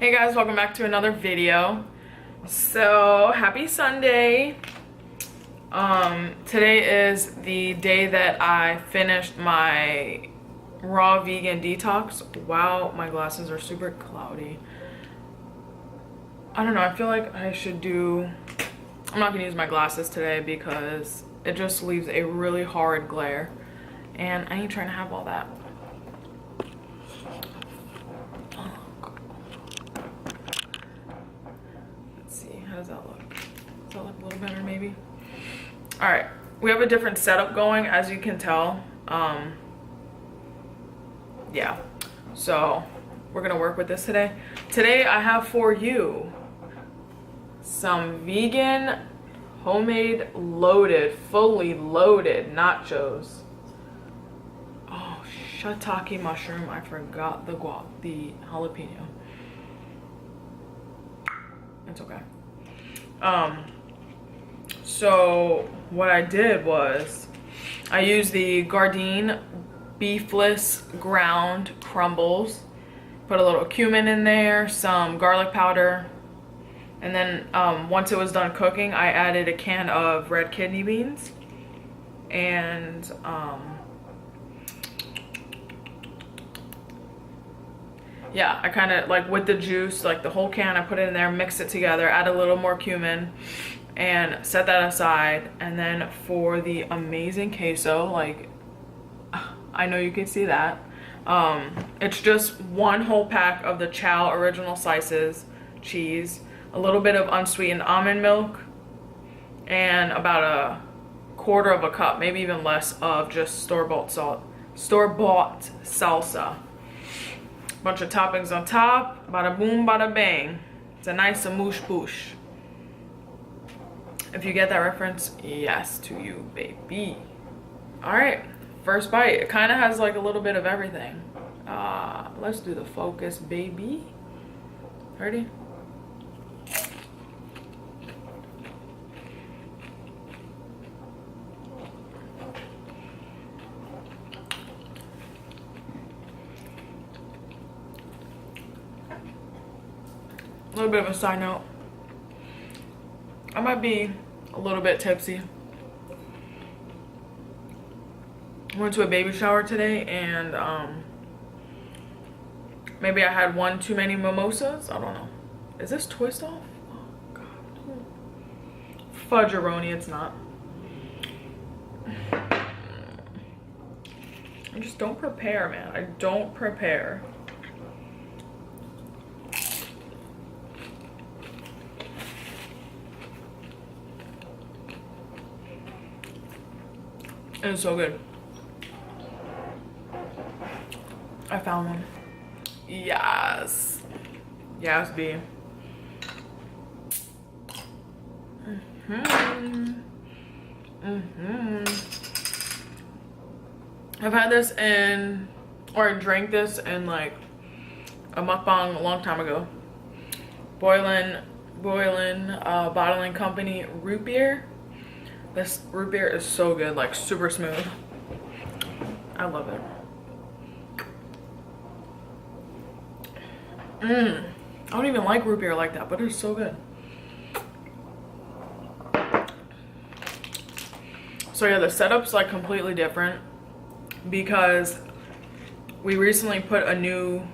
Hey guys, welcome back to another video. So happy Sunday. Today is the day that I finished my raw vegan detox. Wow, my glasses are super cloudy. I don't know, I feel like I should do, I'm not gonna use my glasses today because it just leaves a really horrid glare and I ain't trying to have all that. How does that look? Does that look a little better maybe? All right, we have a different setup going, as you can tell. Yeah, so we're gonna work with this today. Today I have for you some vegan, homemade, loaded, fully loaded nachos. Oh, shiitake mushroom, I forgot the jalapeno. It's okay. So what I did was I used the Gardein beefless ground crumbles, put a little cumin in there, some garlic powder, and then once it was done cooking, I added a can of red kidney beans and yeah, I kind of like with the juice, like the whole can, I put it in there, mix it together, add a little more cumin and set that aside. And then for the amazing queso, like I know you can see that, it's just one whole pack of the Chow original slices cheese, a little bit of unsweetened almond milk, and about a quarter of a cup, maybe even less, of just store-bought salsa. Bunch of toppings on top, bada boom, bada bang. It's a nice amoosh boosh. If you get that reference, yes to you, baby. All right, first bite. It kind of has like a little bit of everything. Let's do the focus, baby. Ready? A little bit of a side note, I might be a little bit tipsy. I went to a baby shower today and maybe I had one too many mimosas. I don't know. Is this twist off? Oh god. Fudgeroni, it's not. I just don't prepare, man. I don't prepare. It's so good. I found one. Yes. Yes, B. I've had this in, or drank this in like a mukbang a long time ago. Boiling bottling company root beer. This root beer is so good, like super smooth. I love it. I don't even like root beer like that, but it's so good. So yeah, the setup's like completely different because we recently put a new,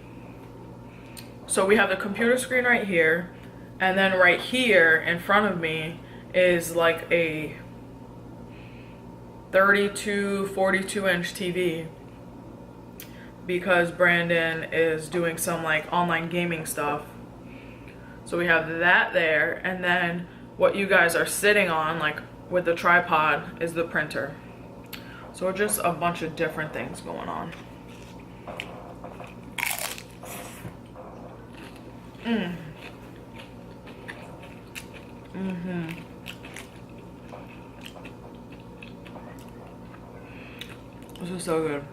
so we have the computer screen right here, and then right here in front of me is like a 32, 42 inch TV because Brandon is doing some like online gaming stuff. So we have that there, and then what you guys are sitting on, like with the tripod, is the printer. So just a bunch of different things going on. This is so good.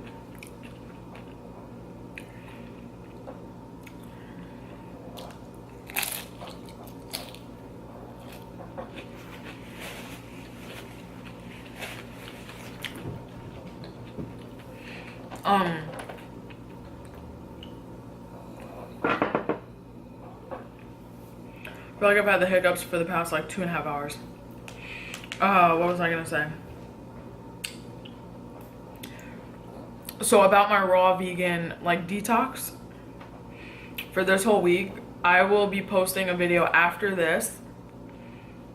feel like I've had the hiccups for the past like 2.5 hours. What was I gonna say? So about my raw vegan like detox for this whole week, I will be posting a video after this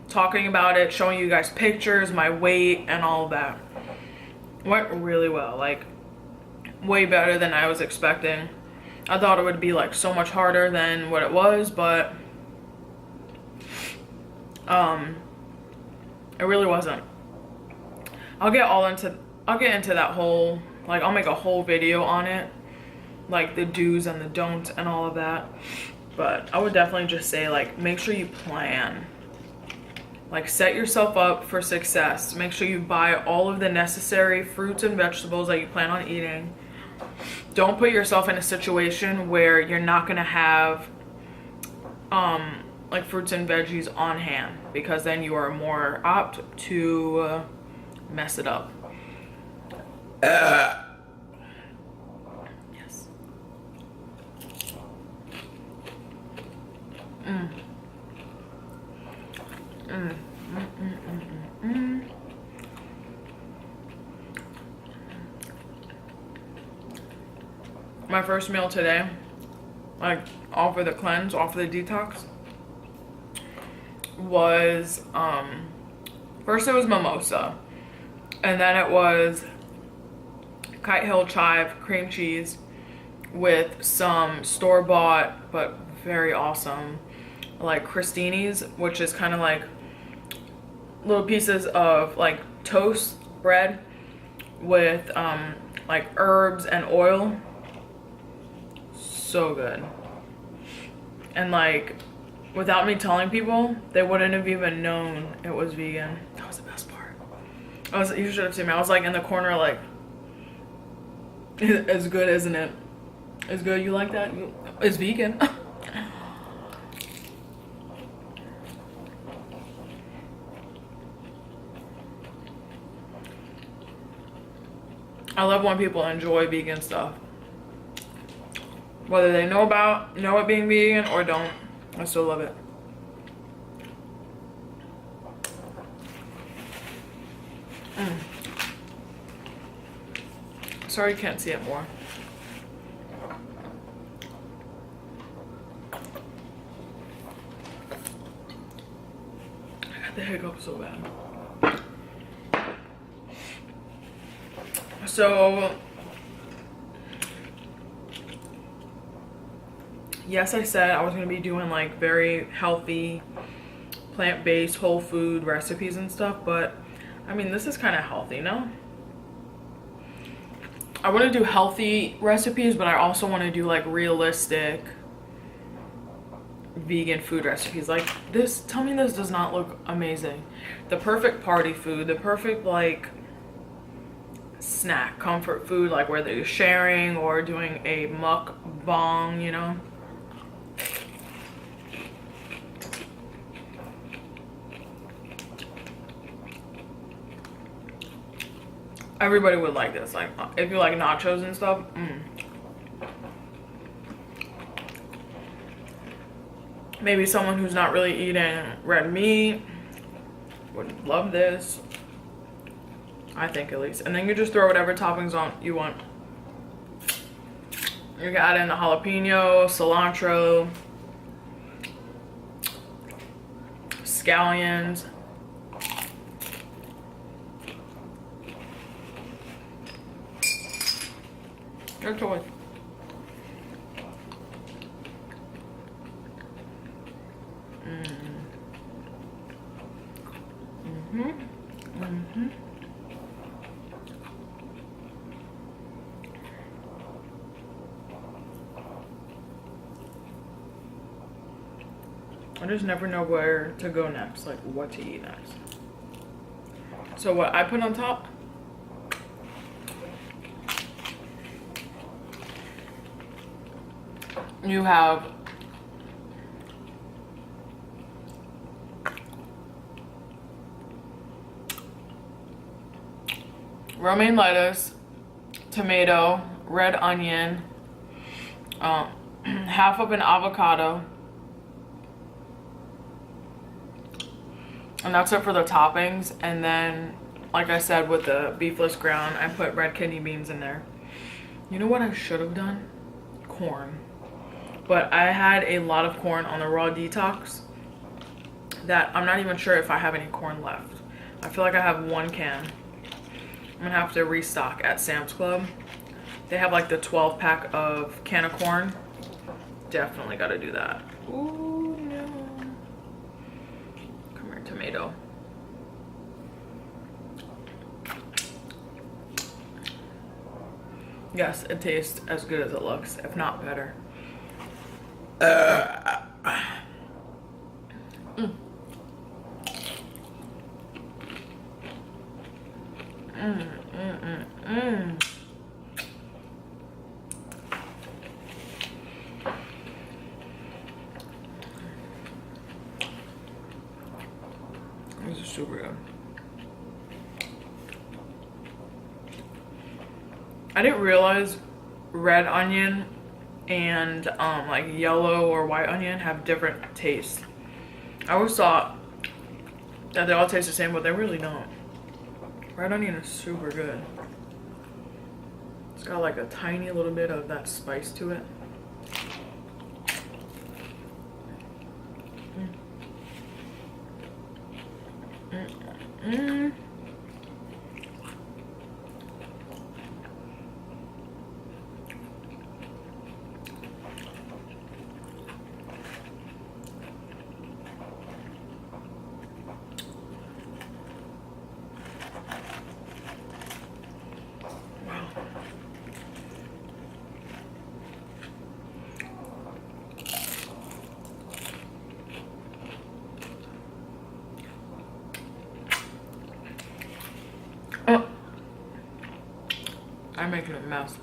talking about it, showing you guys pictures, my weight, and all of that. Went really well, like way better than I was expecting. I thought it would be like so much harder than what it was, but it really wasn't. I'll get into that whole, like I'll make a whole video on it, like the do's and the don'ts and all of that. But I would definitely just say, like, make sure you plan. Like, set yourself up for success. Make sure you buy all of the necessary fruits and vegetables that you plan on eating. Don't put yourself in a situation where you're not gonna have like fruits and veggies on hand, because then you are more apt to mess it up. Yes. My first meal today, like all for the cleanse, all for the detox, was first it was mimosa, and then it was Kite Hill chive cream cheese with some store-bought but very awesome like crostinis, which is kind of like little pieces of like toast bread with like herbs and oil. So good. And like without me telling people, they wouldn't have even known it was vegan. That was the best part. You should have seen me. I was like in the corner like, it's good, isn't it? It's good. You like that? It's vegan. I love when people enjoy vegan stuff, whether they know it being vegan or don't. I still love it. Sorry you can't see it more. I got the hiccup so bad. So yes, I said I was gonna be doing like very healthy, plant-based, whole food recipes and stuff, but I mean, this is kind of healthy, no? I want to do healthy recipes, but I also want to do like realistic vegan food recipes. Like this, tell me this does not look amazing. The perfect party food, the perfect like snack, comfort food, like whether you're sharing or doing a mukbang, you know? Everybody would like this. Like if you like nachos and stuff. Maybe someone who's not really eating red meat would love this, I think, at least. And then you just throw whatever toppings on you want. You can add in the jalapeno, cilantro, scallions. Your choice. I just never know where to go next, like what to eat next. So what I put on top, you have romaine lettuce, tomato, red onion, half of an avocado, And that's it for the toppings. And then, like I said, with the beefless ground, I put red kidney beans in there. You know what I should have done? Corn. But I had a lot of corn on the raw detox that I'm not even sure if I have any corn left. I feel like I have 1 can. I'm gonna have to restock at Sam's Club. They have like the 12 pack of can of corn. Definitely gotta do that. Ooh, no. Come here, tomato. Yes, it tastes as good as it looks, if not better. This is super good. I didn't realize red onion and like yellow or white onion have different tastes. I always thought that they all taste the same, but they really don't. Red onion is super good. It's got like a tiny little bit of that spice to it. Oh, I'm making a mess.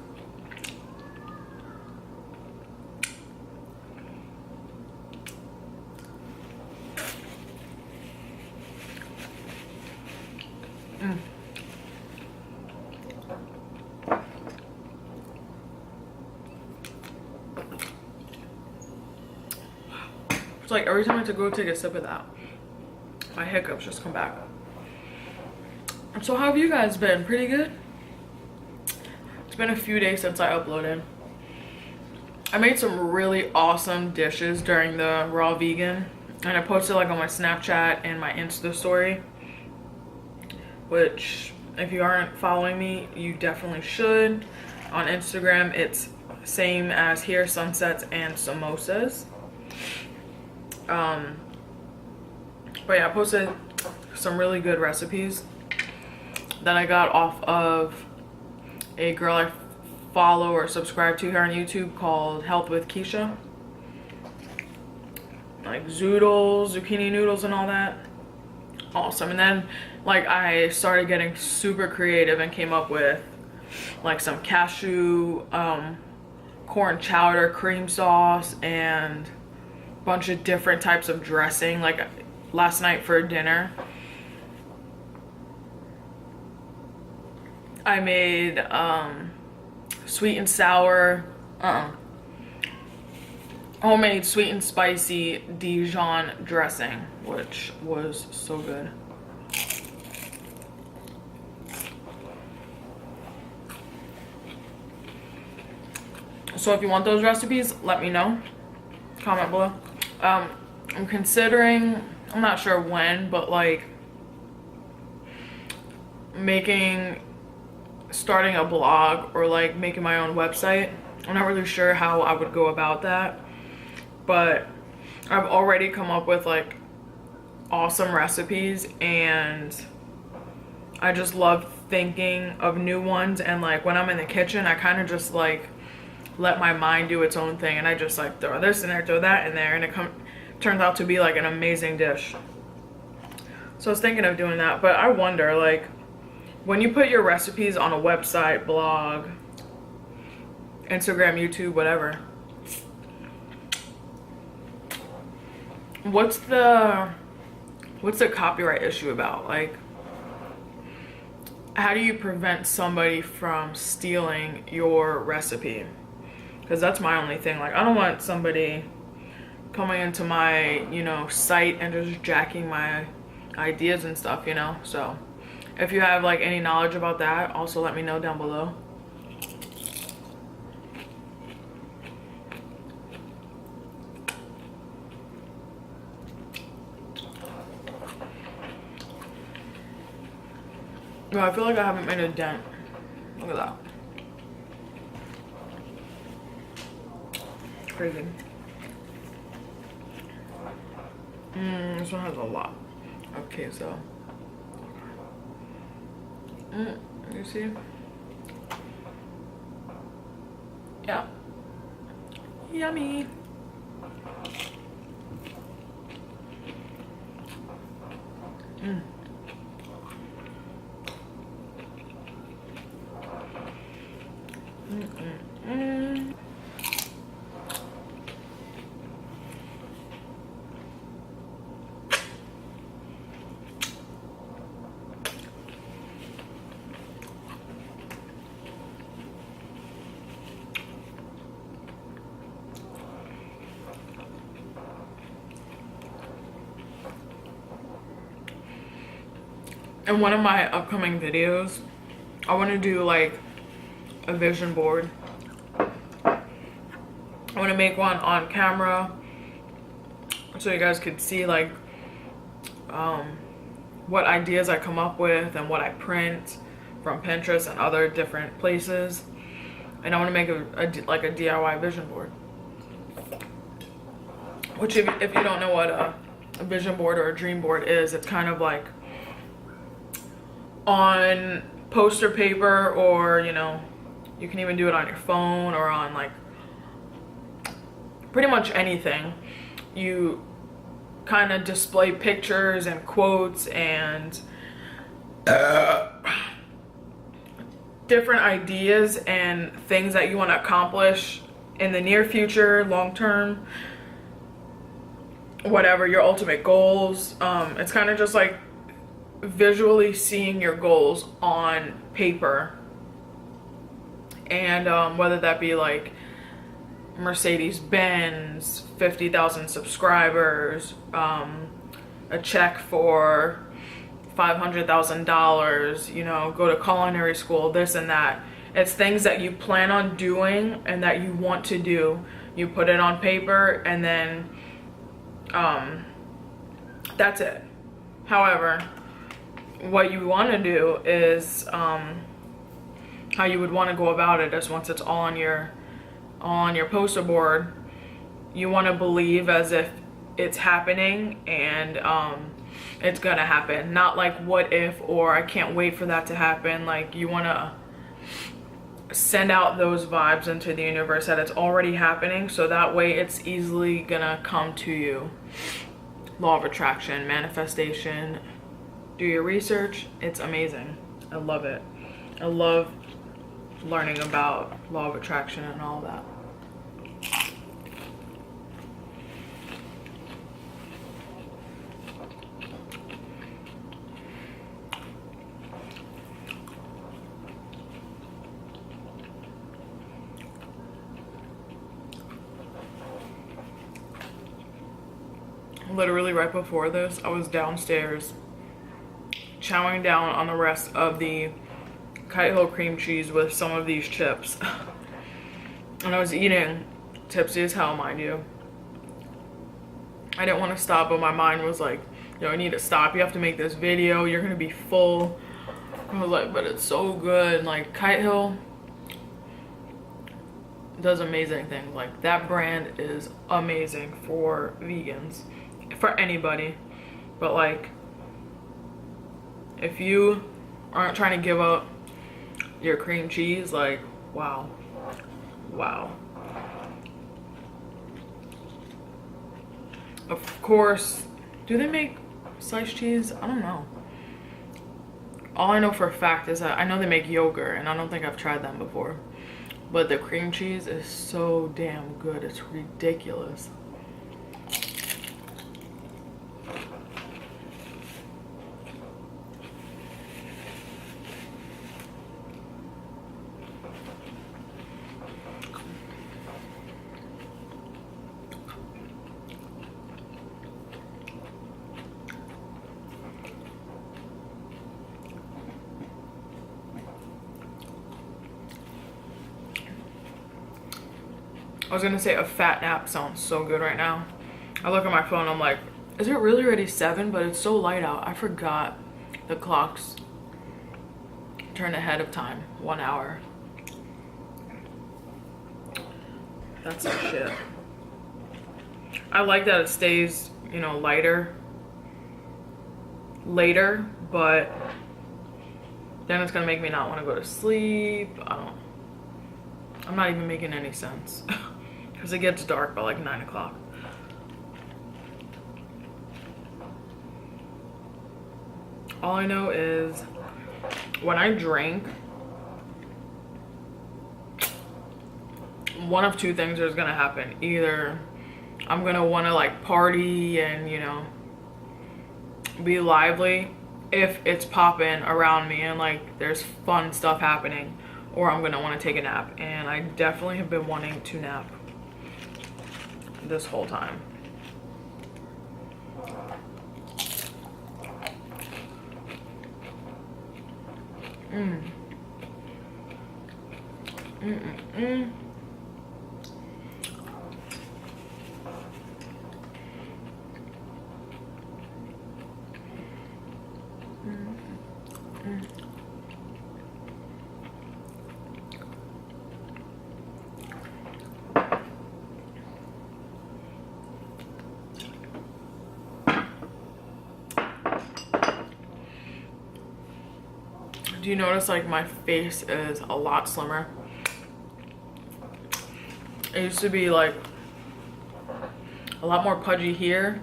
It's like every time I have to go take a sip of that, my hiccups just come back. So how have you guys been? Pretty good? It's been a few days since I uploaded. I made some really awesome dishes during the raw vegan, and I posted like on my Snapchat and my Insta story, which if you aren't following me, you definitely should. On Instagram, it's same as here, sunsets and samosas. But yeah, I posted some really good recipes that I got off of a girl I follow or subscribe to here on YouTube called Health with Keisha. Like zoodles, zucchini noodles and all that. Awesome. And then like I started getting super creative and came up with like some cashew corn chowder cream sauce and a bunch of different types of dressing. Like last night for dinner I made sweet and sour homemade sweet and spicy Dijon dressing, which was so good. So if you want those recipes, let me know. Comment below. I'm considering, I'm not sure when, but like starting a blog or like making my own website. I'm not really sure how I would go about that, but I've already come up with like awesome recipes and I just love thinking of new ones. And like when I'm in the kitchen, I kind of just like let my mind do its own thing, and I just like throw this in there, throw that in there, and it turns out to be like an amazing dish. So I was thinking of doing that, but I wonder, like, when you put your recipes on a website, blog, Instagram, YouTube, whatever, what's the copyright issue about? Like, how do you prevent somebody from stealing your recipe? Because that's my only thing. Like, I don't want somebody coming into my, you know, site and just jacking my ideas and stuff, you know. So if you have like any knowledge about that, also let me know down below. Well, I feel like I haven't made a dent. Look at that. Crazy. This one has a lot of queso. You see? Yeah. Yummy. In one of my upcoming videos, I want to do like a vision board. I want to make one on camera so you guys could see like what ideas I come up with and what I print from Pinterest and other different places. And I want to make like a DIY vision board. Which if you don't know what a vision board or a dream board is, it's kind of like on poster paper, or you know, you can even do it on your phone or on like pretty much anything. You kind of display pictures and quotes and different ideas and things that you want to accomplish in the near future, long term, whatever your ultimate goals. It's kind of just like visually seeing your goals on paper, and whether that be like Mercedes-Benz, 50,000 subscribers, a check for $500,000, you know, go to culinary school, this and that. It's things that you plan on doing and that you want to do. You put it on paper, and then that's it. However, what you want to do is how you would want to go about it is, once it's all on your poster board, you want to believe as if it's happening, and it's gonna happen. Not like what if, or I can't wait for that to happen. Like, you want to send out those vibes into the universe that it's already happening, so that way it's easily gonna come to you. Law of attraction, manifestation. Do your research. It's amazing. I love it. I love learning about law of attraction and all that. Literally right before this, I was downstairs chowing down on the rest of the Kite Hill cream cheese with some of these chips. And I was eating, tipsy as hell, mind you. I didn't want to stop, but my mind was like, yo, I need to stop. You have to make this video. You're gonna be full. I was like, but it's so good. Like, Kite Hill does amazing things. Like, that brand is amazing for vegans, for anybody. But like, if you aren't trying to give up your cream cheese, like, wow. Of course, do they make sliced cheese? I don't know. All I know for a fact is that I know they make yogurt, and I don't think I've tried them before. But the cream cheese is so damn good, it's ridiculous. I was gonna say a fat nap sounds so good right now. I look at my phone, I'm like, is it really already 7? But it's so light out. I forgot the clocks turn ahead of time, 1 hour. That's some shit. I like that it stays, you know, later, but then it's gonna make me not want to go to sleep. I'm not even making any sense because it gets dark by like 9 o'clock. All I know is when I drink, one of two things is gonna happen. Either I'm gonna want to like party and, you know, be lively if it's popping around me and like there's fun stuff happening, or I'm gonna want to take a nap. And I definitely have been wanting to nap this whole time. Do you notice like my face is a lot slimmer? It used to be like a lot more pudgy here.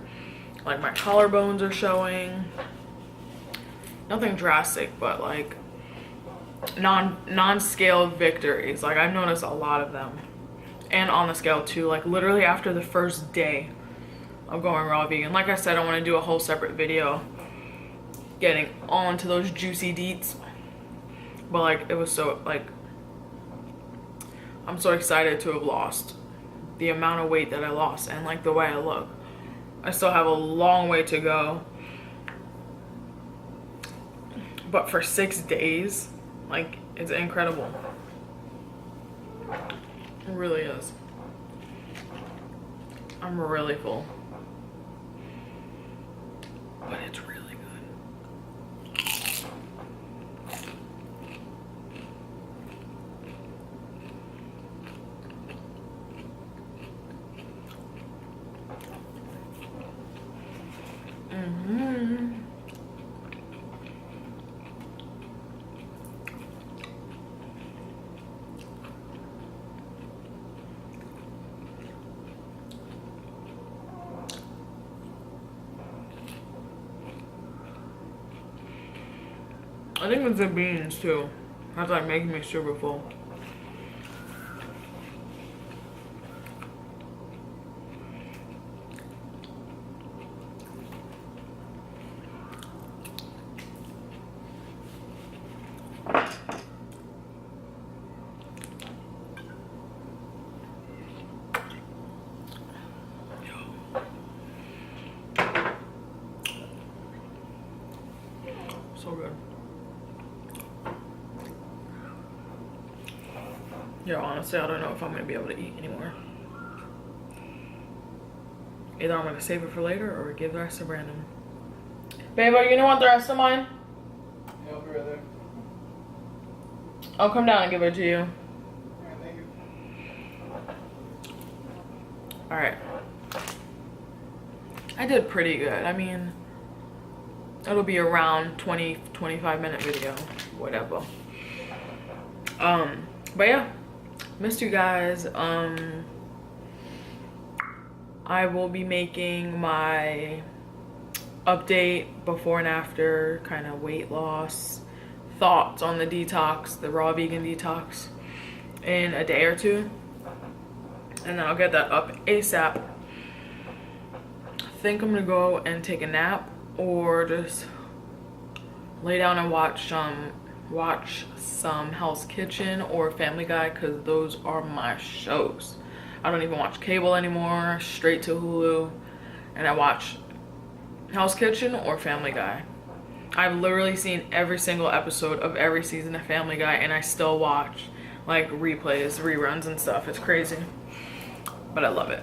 Like my collarbones are showing. Nothing drastic, but like non-scale victories. Like I've noticed a lot of them. And on the scale too, like literally after the first day of going raw vegan. Like I said, I want to do a whole separate video getting all into those juicy deets. But like it was so like, I'm so excited to have lost the amount of weight that I lost and like the way I look. I still have a long way to go, but for 6 days, like it's incredible. It really is. I'm really full, but it's really good. I think it's the beans too. That's like making me super full. So good. Yeah, honestly, I don't know if I'm gonna be able to eat anymore. Either I'm gonna save it for later or give the rest to Brandon. Babe, are you gonna want the rest of mine? Yeah, I'll be right there. I'll come down and give it to you. Alright, thank you. Alright. I did pretty good. I mean, it'll be around 20-25 minute video, whatever. But yeah, missed you guys. I will be making my update before and after kind of weight loss thoughts on the detox, the raw vegan detox, in a day or two, and then I'll get that up ASAP. I think I'm gonna go and take a nap or just lay down and watch some Hell's Kitchen or Family Guy, because those are my shows. I don't even watch cable anymore, straight to Hulu, and I watch Hell's Kitchen or Family Guy. I've literally seen every single episode of every season of Family Guy, and I still watch like replays, reruns and stuff. It's crazy. but I love it.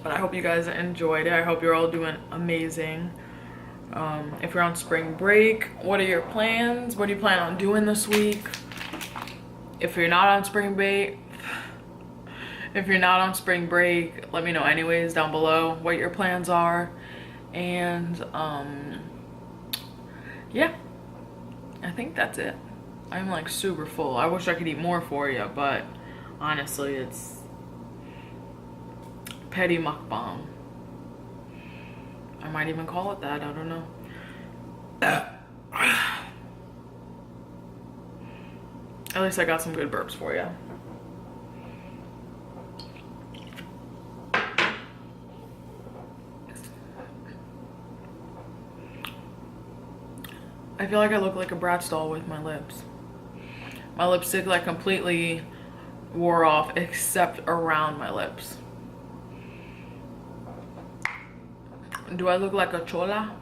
But I hope you guys enjoyed it. I hope you're all doing amazing. If you're on spring break, what are your plans? What do you plan on doing this week? If you're not on spring break, let me know anyways down below what your plans are. And yeah, I think that's it. I'm like super full. I wish I could eat more for you, but honestly, it's petty mukbang. I might even call it that, I don't know. At least I got some good burps for you. I feel like I look like a Bratz doll with my lips. My lipstick like completely wore off except around my lips. Do I look like a chola?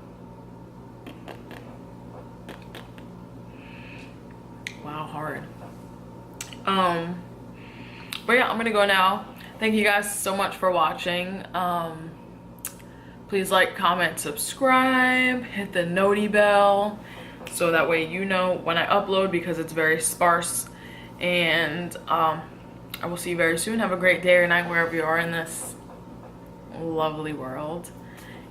Wow, hard. But yeah, I'm gonna go now. Thank you guys so much for watching. Please like, comment, subscribe, hit the noti bell so that way you know when I upload, because it's very sparse. And I will see you very soon. Have a great day or night wherever you are in this lovely world.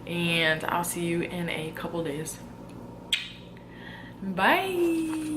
And I'll see you in a couple days. Bye.